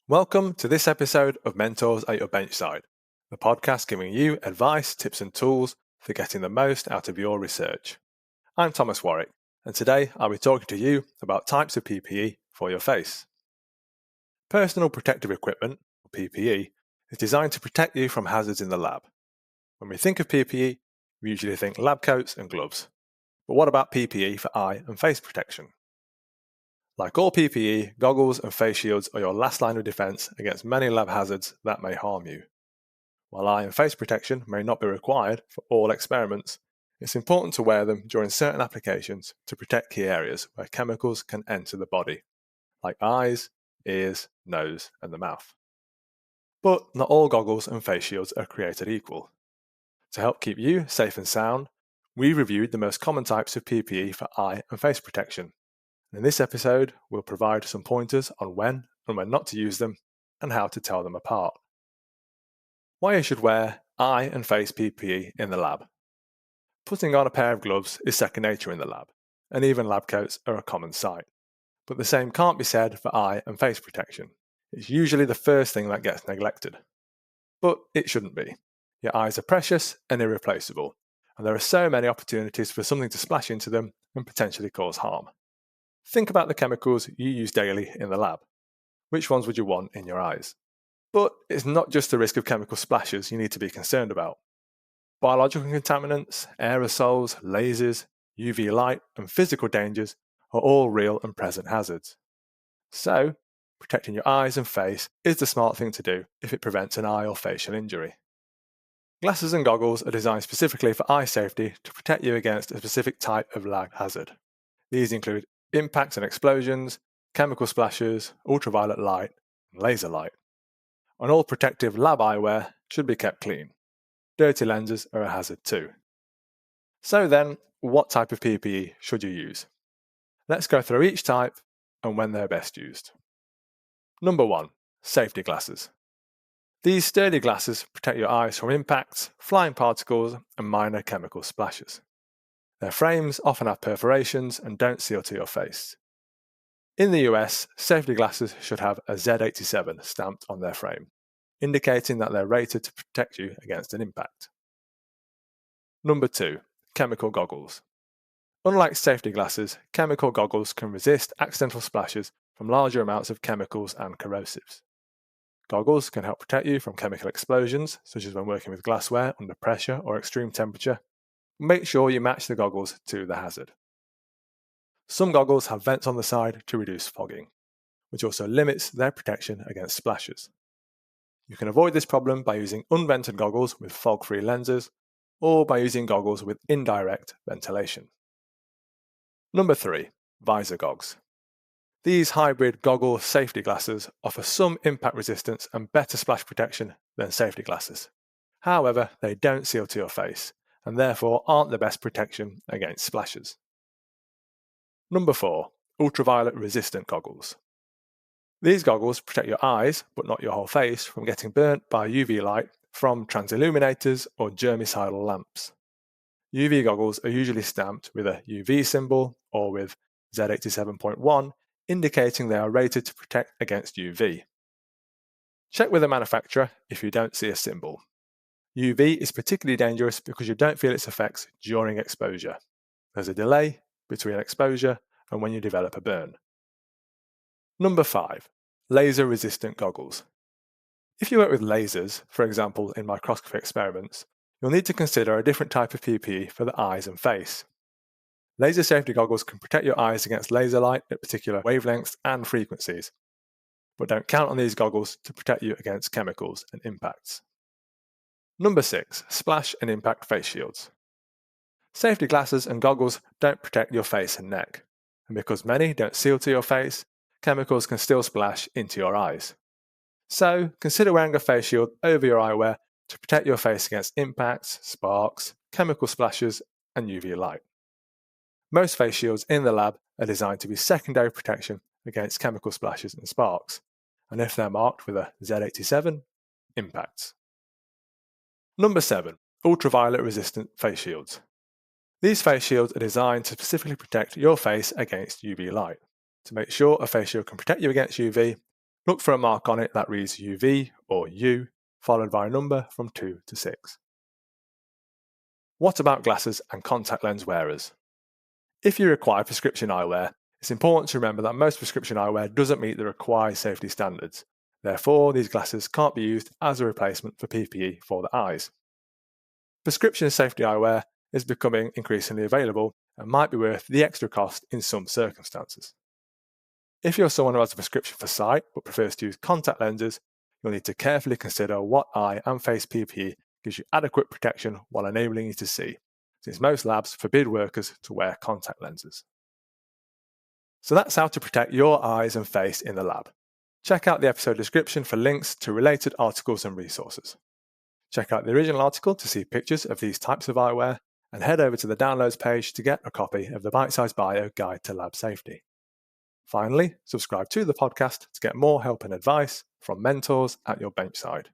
Welcome to this episode of Mentors at Your Benchside, the podcast giving you advice, tips and tools for getting the most out of your research. I'm Thomas Warwick, and today I'll be talking to you about types of PPE for your face. Personal protective equipment, or PPE, is designed to protect you from hazards in the lab. When we think of PPE, we usually think lab coats and gloves. But what about PPE for eye and face protection? Like all PPE, goggles and face shields are your last line of defense against many lab hazards that may harm you. While eye and face protection may not be required for all experiments, it's important to wear them during certain applications to protect key areas where chemicals can enter the body, like eyes, ears, nose, and the mouth. But not all goggles and face shields are created equal. To help keep you safe and sound, we reviewed the most common types of PPE for eye and face protection. In this episode, we'll provide some pointers on when and when not to use them and how to tell them apart. Why you should wear eye and face PPE in the lab. Putting on a pair of gloves is second nature in the lab, and even lab coats are a common sight. But the same can't be said for eye and face protection. It's usually the first thing that gets neglected. But it shouldn't be. Your eyes are precious and irreplaceable, and there are so many opportunities for something to splash into them and potentially cause harm. Think about the chemicals you use daily in the lab. Which ones would you want in your eyes? But it's not just the risk of chemical splashes you need to be concerned about. Biological contaminants, aerosols, lasers, UV light, and physical dangers are all real and present hazards. So, protecting your eyes and face is the smart thing to do if it prevents an eye or facial injury. Glasses and goggles are designed specifically for eye safety to protect you against a specific type of lab hazard. These include impacts and explosions, chemical splashes, ultraviolet light, and laser light. And all protective lab eyewear should be kept clean. Dirty lenses are a hazard too. So then, what type of PPE should you use? Let's go through each type and when they're best used. Number 1. Safety glasses. These sturdy glasses protect your eyes from impacts, flying particles, and minor chemical splashes. Their frames often have perforations and don't seal to your face. In the US, safety glasses should have a Z87 stamped on their frame, indicating that they're rated to protect you against an impact. Number 2. Chemical goggles. Unlike safety glasses, chemical goggles can resist accidental splashes from larger amounts of chemicals and corrosives. Goggles can help protect you from chemical explosions, such as when working with glassware under pressure or extreme temperature. Make sure you match the goggles to the hazard. Some goggles have vents on the side to reduce fogging, which also limits their protection against splashes. You can avoid this problem by using unvented goggles with fog-free lenses or by using goggles with indirect ventilation. Number 3. Visor gogs. These hybrid goggle safety glasses offer some impact resistance and better splash protection than safety glasses. However, they don't seal to your face, and therefore aren't the best protection against splashes. Number 4. Ultraviolet resistant goggles. These goggles protect your eyes, but not your whole face, from getting burnt by UV light from transilluminators or germicidal lamps. UV goggles are usually stamped with a UV symbol or with Z87.1, indicating they are rated to protect against UV. Check with the manufacturer if you don't see a symbol. UV is particularly dangerous because you don't feel its effects during exposure. There's a delay between exposure and when you develop a burn. Number 5. Laser-resistant goggles. If you work with lasers, for example in microscopy experiments, you'll need to consider a different type of PPE for the eyes and face. Laser safety goggles can protect your eyes against laser light at particular wavelengths and frequencies, but don't count on these goggles to protect you against chemicals and impacts. Number 6. Splash and impact face shields. Safety glasses and goggles don't protect your face and neck, and because many don't seal to your face, chemicals can still splash into your eyes. So, consider wearing a face shield over your eyewear to protect your face against impacts, sparks, chemical splashes, and UV light. Most face shields in the lab are designed to be secondary protection against chemical splashes and sparks, and if they're marked with a Z87, impacts. Number 7. Ultraviolet resistant face shields. These face shields are designed to specifically protect your face against UV light. To make sure a face shield can protect you against UV, Look for a mark on it that reads UV or U, followed by a number from 2 to 6. What about glasses and contact lens wearers? If you require prescription eyewear, it's important to remember that most prescription eyewear doesn't meet the required safety standards. Therefore, these glasses can't be used as a replacement for PPE for the eyes. Prescription safety eyewear is becoming increasingly available and might be worth the extra cost in some circumstances. If you're someone who has a prescription for sight but prefers to use contact lenses, you'll need to carefully consider what eye and face PPE gives you adequate protection while enabling you to see, since most labs forbid workers to wear contact lenses. So that's how to protect your eyes and face in the lab. Check out the episode description for links to related articles and resources. Check out the original article to see pictures of these types of eyewear, and head over to the downloads page to get a copy of the Bite-Sized Bio Guide to Lab Safety. Finally, subscribe to the podcast to get more help and advice from Mentors at Your Benchside.